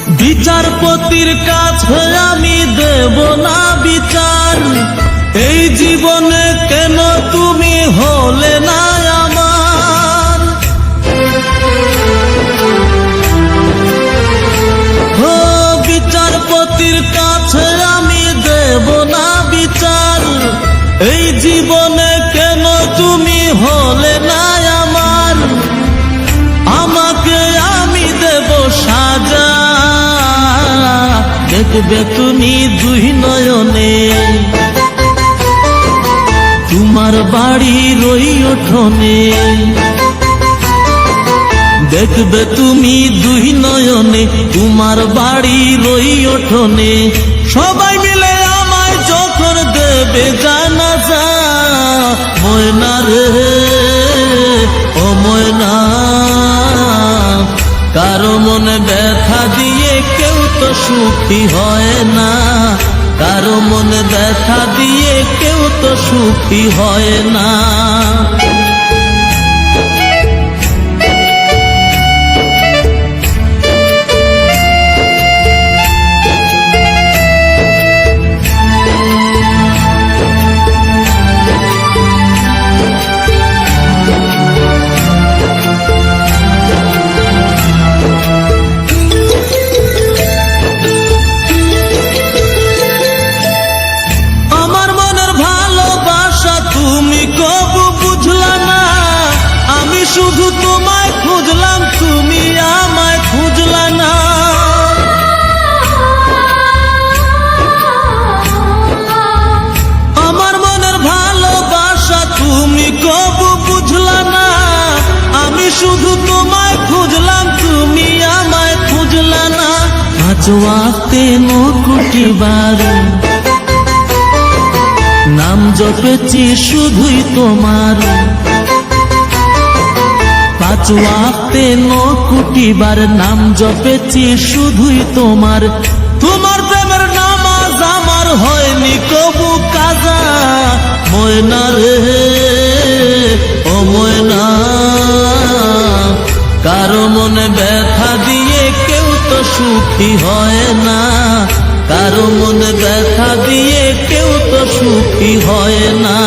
বিচারপতির কাছে আমি দেব না বিচার, এই জীবনে কেন তুমি হলে না আমার। ও বিচারপতির কাছে আমি দেব না বিচার, এই জীবনে কেন তুমি হলে না আমার। আমাকে আমি দেব সাজা, দেখবে তুমি দুই নয়নে, তোমার বাড়ির ওই উঠোনে। দেখবে তুমি দুই নয়নে, তোমার বাড়ির ওই উঠোনে। সবাই মিলে আমায় যখন দেবে জানাজা, ময়না রে ও ময়না, কারো মনে ব্যথা দিয়ে কেউ তো সুখী হয় না, কারো মনে ব্যথা দিয়ে কেউ তো সুখী হয় না। শুধু তোমায় খুঁজলাম, তুমি আমায় খুঁজলা না। আমার মনের ভালোবাসা তুমি কবু বুঝলা না, আমি শুধু তোমায় খুঁজলাম, তুমি আমায় খুঁজলা না। আজ ওয়াক্তে কোটি বার নাম জপেছি শুধুই তোমার, পাঁচ ওয়াক্তে কোটি বার নাম জপেছি শুধুই তোমার। তোমার প্রেমের নামাজ আমার হয়নি কবু কাজা, ময়না রে ও ময়না, কারো মনে ব্যথা দিয়ে কেউ তো সুখী হয় না, কারো মনে ব্যথা দিয়ে কেউ তো সুখী হয় না।